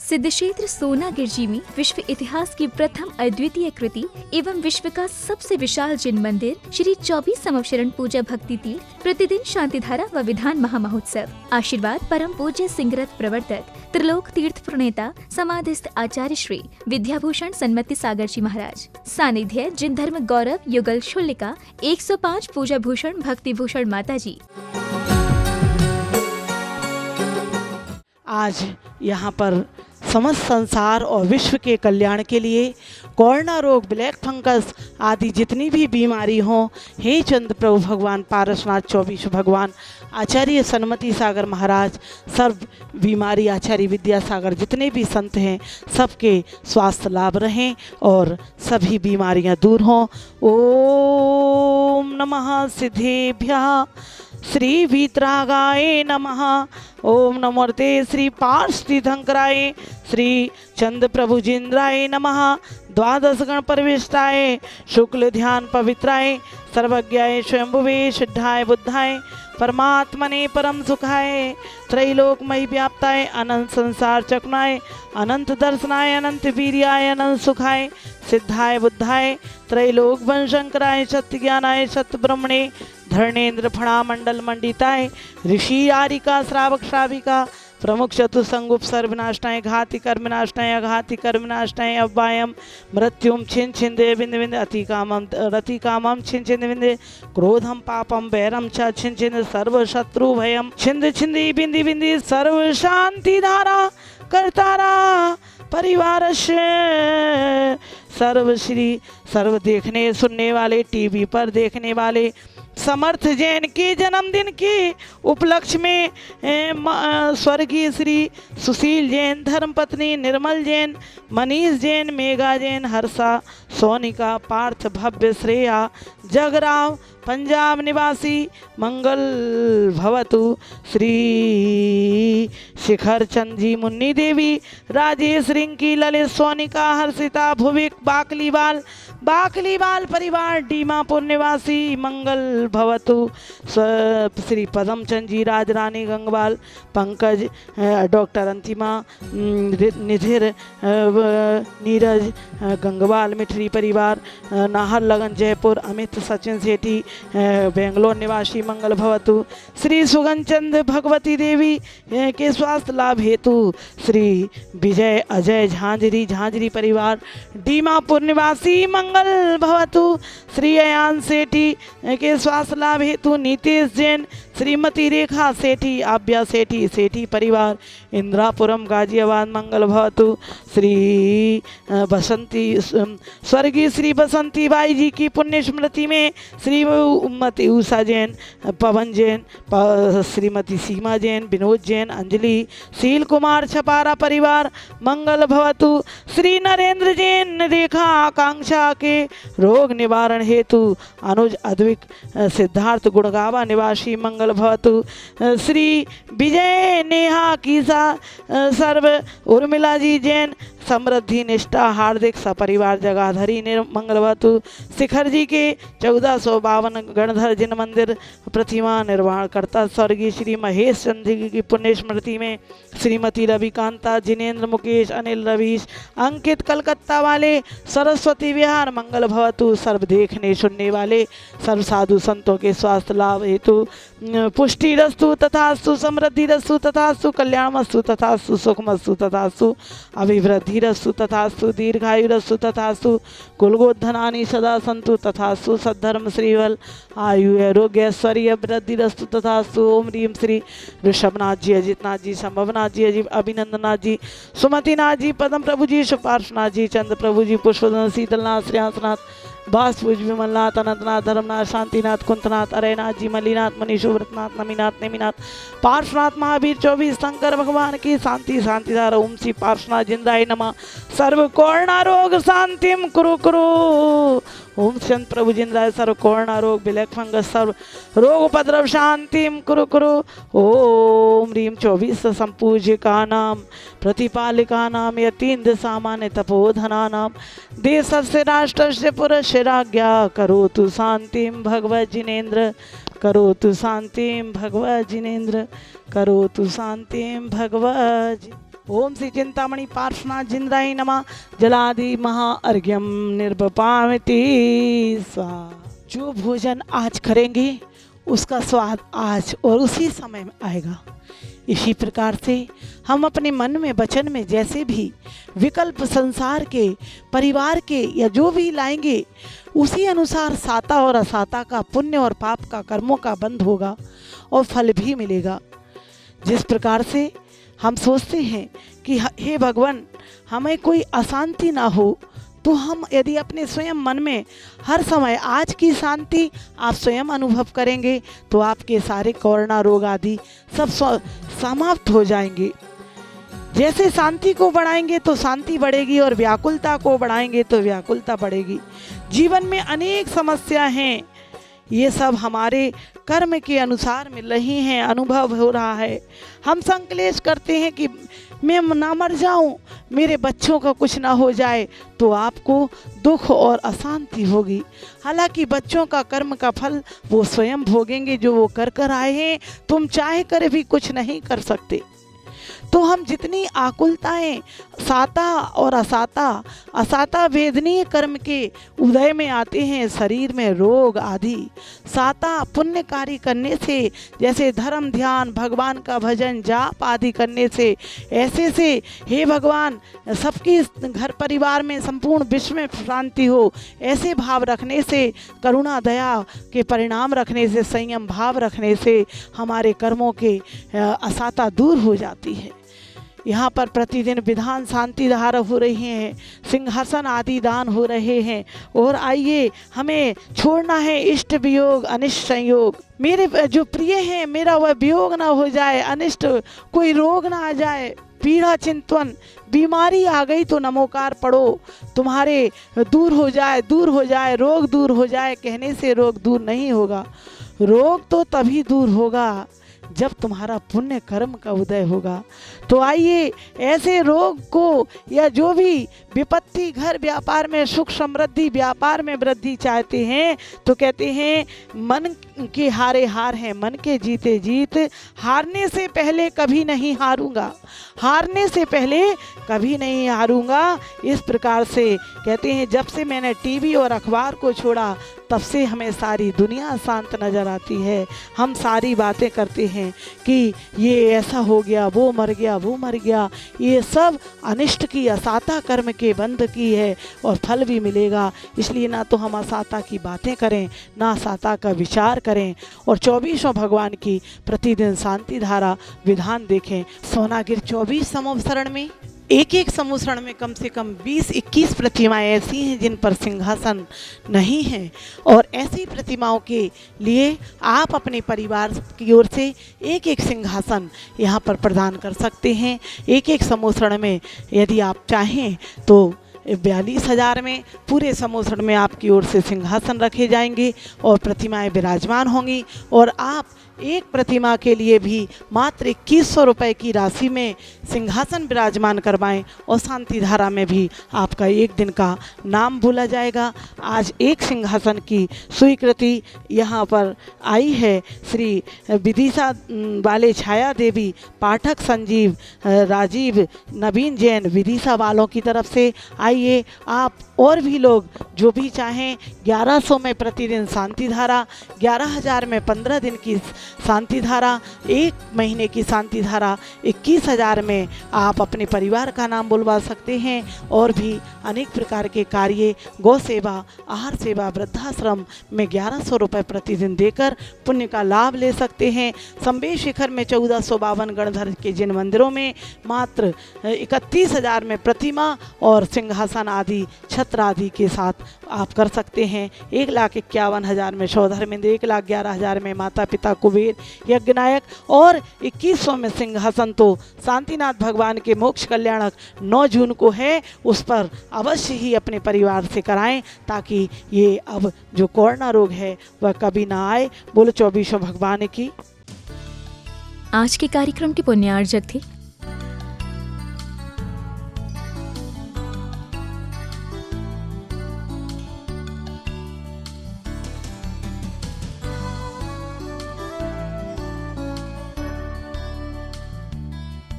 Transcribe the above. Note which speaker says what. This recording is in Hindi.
Speaker 1: सिद्धक्षेत्र सोनागिर जी में विश्व इतिहास की प्रथम अद्वितीय कृति एवं विश्व का सबसे विशाल जिन मंदिर श्री 24 संवत्सरण पूजा भक्ति तीर्थ प्रतिदिन शांतिधारा व विधान महामहोत्सव। आशीर्वाद परम पूज्य सिंहरथ प्रवर्तक त्रिलोक तीर्थ प्रणेता समाधिस्थ आचार्य श्री विद्याभूषण सन्मति सागर जी महाराज। सानिध्य जिन धर्म गौरव युगल शुल्लिका 105 पूजा भूषण भक्ति भूषण माता जी।
Speaker 2: आज यहाँ पर समस्त संसार और विश्व के कल्याण के लिए कोरोना रोग, ब्लैक फंगस आदि जितनी भी बीमारी हों, हे चंद्र प्रभु भगवान पारसनाथ 24 भगवान आचार्य सन्मति सागर महाराज, सर्व बीमारी आचार्य विद्यासागर जितने भी संत हैं सबके स्वास्थ्य लाभ रहें और सभी बीमारियां दूर हों। ओम नमः सिद्धेभ्यः श्री वीतरागाय नमः। ओम नमोर्ते श्री पार्श तीर्थंकराय श्री चंद्र प्रभुजिंद्राय नमः। द्वादश गण परविष्टाय शुक्ल ध्यान पवित्राय सर्वज्ञाय स्वयंभुवे सिद्धाय बुद्धाय परमात्मने परम सुखाय त्रैलोकमयी व्याप्ताय अनंत संसार चक्राय अनंत दर्शनाय अनंत वीर्याय अनंत सुखाय सिद्धाय बुद्धाय त्रैलोक वंशंकराय सत्य ज्ञानाय सत्य ब्रह्मणे धर्णेन्द्र फणा मंडल मंडिताय ऋषि आरिका श्रावक श्राविका प्रमुख चतुसंगुप सर्वनाशनाय घाति कर्मनाशनाय अघाति कर्मनाशनाय अव्वायम मृत्युम छिन छिंदे बिंद बिंद अति कामम छिन छिंद बिंद क्रोधम पापम वैरम च छिन छिंद सर्व शत्रु भयम छिंद छिंदी बिंदी बिंदी सर्व शांति धारा करतारा परिवार सर्व श्री सर्व देखने सुनने वाले टीवी पर देखने वाले समर्थ जैन के जन्मदिन के उपलक्ष्य में स्वर्गीय श्री सुशील जैन, धर्मपत्नी निर्मल जैन, मनीष जैन, मेघा जैन, हर्षा, सोनिका, पार्थ, भव्य, श्रेया, जगराव, पंजाब निवासी, मंगल भवतु, श्री शिखर चंद जी, मुन्नी देवी, राजेश, रिंकी, ललित, सोनिका, हर्षिता, भुविक, बाकलीवाल परिवार डीमापुर निवासी, मंगल भवतु, श्री पदम चंद जी, राजरानी गंगवाल, पंकज, डॉक्टर अंतिमा, निधिर, नीरज गंगवाल, मिठरी परिवार, नाहर लगन जयपुर, अमित सचिन सेठी बेंगलोर निवासी, मंगल भवतु, श्री सुगन चंद भगवती देवी के स्वास्थ्य लाभ हेतु श्री विजय अजय झांझरी परिवार डीमापुर निवासी, मंगल भवतु, श्री अयान सेठी के स्वास्थ्य लाभ हेतु नीतीश जैन, श्रीमती रेखा सेठी, आभ्या सेठी परिवार इंदिरापुरम गाजियाबाद, मंगल भवतु, श्री बसंती स्वर्गीय श्री बसंती बाई जी की पुण्य स्मृति में श्रीमती उषा जैन, पवन जैन, श्रीमती सीमा जैन, विनोद जैन, अंजलि, शील कुमार छपारा परिवार, मंगल भवतु, श्री नरेंद्र जैन, रेखा आकांक्षा के रोग निवारण हेतु अनुज अद्विक, सिद्धार्थ गुड़गावा निवासी, मंगल भवतु, श्री विजय नेहा कीसा सर्व, उर्मिला जी जैन, समृद्धि निष्ठा हार्दिक सपरिवार जगाधरी मंगल भवतु, शिखर जी के 1452 गणधर जिन मंदिर प्रतिमा निर्माण करता स्वर्गीय श्री महेश चंद्र जी की पुण्य स्मृति में श्रीमती रविकांता, जिनेन्द्र, मुकेश, अनिल, रवीश, अंकित कलकत्ता वाले, सरस्वती विहार, मंगल भवतु, सर्व देखने सुनने वाले सर्व साधु संतों के स्वास्थ्य लाभ हेतु पुष्टि रस्तु तथास्तु, समृद्धि रस्तु तथास्तु, कल्याणमस्तु तथास्तु, सुखमस्तु तथास्तु, अभिवृद्धि रस्तु तथास्तु, दीर्घायु रस्तु तथास्तु, कुलगोधनानि सदा संतु तथास्तु, सद्धर्म श्रीवल आयु आरोग्य ऐश्वर्य वृद्धि रस्तु तथास्तु। ओम ह्रीम श्री ऋषभनाथ जी, अजितनाथ जी, संभवनाथ जी, अभिनंदनाथ जी, सुमतिनाथ जी, पदम प्रभु जी, सुपार्शनाथ जी, चंद्र प्रभु जी, पुष्पधन, शीतलनाथ, श्रेयांसनाथ, भास्पुज, विमलनाथ, अनंतनाथ, धर्मनाथ, शांतिनाथ, कुंतनाथ, अरयनाथ जी, मलिनाथ, मनीषु, व्रतनाथ, नमीनाथ, नेमिनाथ, पार्श्वनाथ, महावीर 24 शंकर भगवान की शांति शांतिधारा। ओम श्री पार्श्वनाथ जिंद्राय नमः। सर्व कोरोना रोग शांतिम कुरु कुरु। ओम चंद प्रभु जिंद्राय सर्व कोरोना रोग, ब्लैक फंगस सर्व रोग उपद्रव शांतिम कुरु कुरु। ओम ह्रीम 24 संपूजिका नाम प्रतिपालिका नाम यतीन्द्र सामान्य तपोधना नाम देशस्य राष्ट्रस्य पुरस्य राज्ञा करोतु शांतिम भगवत जिनेन्द्र, करोतु शांतिम भगवत जिनेन्द्र, करोतु शांतिम भगवत। ओम श्री चिंतामणि पार्श्वनाथ जिंद्राय नमः। जलादि महा अर्घ्यम निर्वपामिति स्वाहा। जो भोजन आज करेंगे उसका स्वाद आज और उसी समय में आएगा। इसी प्रकार से हम अपने मन में वचन में जैसे भी विकल्प संसार के, परिवार के या जो भी लाएंगे उसी अनुसार साता और असाता का, पुण्य और पाप का, कर्मों का बंध होगा और फल भी मिलेगा। जिस प्रकार से हम सोचते हैं कि हे भगवान हमें कोई अशांति ना हो, तो हम यदि अपने स्वयं मन में हर समय आज की शांति आप स्वयं अनुभव करेंगे तो आपके सारे कोरोना रोग आदि सब समाप्त हो जाएंगे। जैसे शांति को बढ़ाएंगे तो शांति बढ़ेगी और व्याकुलता को बढ़ाएंगे तो व्याकुलता बढ़ेगी। जीवन में अनेक समस्या हैं, ये सब हमारे कर्म के अनुसार मिल रही हैं, अनुभव हो रहा है। हम संकलेश करते हैं कि मैं ना मर जाऊं, मेरे बच्चों का कुछ ना हो जाए, तो आपको दुख और अशांति होगी। हालांकि बच्चों का कर्म का फल वो स्वयं भोगेंगे जो वो कर आए हैं, तुम चाहे कर भी कुछ नहीं कर सकते। तो हम जितनी आकुलताएं साता और असाता वेदनीय कर्म के उदय में आते हैं, शरीर में रोग आदि, साता पुण्य कार्य करने से, जैसे धर्म ध्यान, भगवान का भजन जाप आदि करने से, ऐसे से हे भगवान सबके घर परिवार में संपूर्ण विश्व में शांति हो, ऐसे भाव रखने से, करुणा दया के परिणाम रखने से, संयम भाव रखने से हमारे कर्मों के असाता दूर हो जाती है। यहाँ पर प्रतिदिन विधान शांति धारा हो रही हैं, सिंहासन आदि दान हो रहे हैं। और आइए हमें छोड़ना है इष्ट वियोग अनिष्ट संयोग। मेरे जो प्रिय हैं मेरा वह वियोग ना हो जाए, अनिष्ट कोई रोग ना आ जाए, पीड़ा चिंतन बीमारी आ गई तो नमोकार पढ़ो, तुम्हारे दूर हो जाए रोग दूर हो जाए कहने से रोग दूर नहीं होगा। रोग तो तभी दूर होगा जब तुम्हारा पुण्य कर्म का उदय होगा। तो आइए ऐसे रोग को या जो भी विपत्ति, घर व्यापार में सुख समृद्धि, व्यापार में वृद्धि चाहते हैं तो कहते हैं मन के हारे हार हैं, मन के जीते जीत। हारने से पहले कभी नहीं हारूंगा, हारने से पहले कभी नहीं हारूंगा। इस प्रकार से कहते हैं जब से मैंने टीवी और अखबार को छोड़ा तब से हमें सारी दुनिया शांत नज़र आती है। हम सारी बातें करते हैं कि ये ऐसा हो गया, वो मर गया, ये सब अनिष्ट की, असाता कर्म के बंध की है और फल भी मिलेगा। इसलिए ना तो हम असाता की बातें करें, ना असाता का विचार करें और 24 भगवान की प्रतिदिन शांति धारा विधान देखें। सोनागिर 24 संवत्सरण में एक संवत्सरण में कम से कम 20-21 प्रतिमाएं ऐसी हैं जिन पर सिंहासन नहीं है। और ऐसी प्रतिमाओं के लिए आप अपने परिवार की ओर से एक सिंहासन यहाँ पर प्रदान कर सकते हैं। एक संवत्सरण में यदि आप चाहें तो 42,000 में पूरे संवत्सरण में आपकी ओर से सिंहासन रखे जाएंगे और प्रतिमाएं विराजमान होंगी। और आप एक प्रतिमा के लिए भी मात्र 2100 रुपये की राशि में सिंहासन विराजमान करवाएं और शांति धारा में भी आपका एक दिन का नाम भूला जाएगा। आज एक सिंहासन की स्वीकृति यहाँ पर आई है। श्री विदिशा वाले छाया देवी, पाठक संजीव, राजीव, नवीन जैन विदिशा वालों की तरफ से। आइए आप और भी लोग जो भी चाहें 1100 में प्रतिदिन शांति धारा, 11,000 में 15 दिन की शांति धारा, 1 महीने की शांति धारा, 21,000 में आप अपने परिवार का नाम बुलवा सकते हैं। और भी अनेक प्रकार के कार्य, गौ सेवा, आहार सेवा, वृद्धाश्रम में 1100 रुपये प्रतिदिन देकर पुण्य का लाभ ले सकते हैं। संवेश शिखर में 1452 गणधर के जिन मंदिरों में मात्र 31,000 में प्रतिमा और सिंहासन आदि, छत्र आदि के साथ आप कर सकते हैं। 1,51,000 में सौधर्मेंद्र, 1,11,000 में माता पिता कुबेर यज्ञनायक और 2100 में सिंहासन तो शांतिनाथ भगवान के मोक्ष कल्याणक 9 जून को है। उस पर अवश्य ही अपने परिवार से कराएं ताकि ये अब जो कोरोना रोग है वह कभी ना आए। बोलो 24 भगवान की।
Speaker 1: आज के कार्यक्रम के पुण्यार्जक थे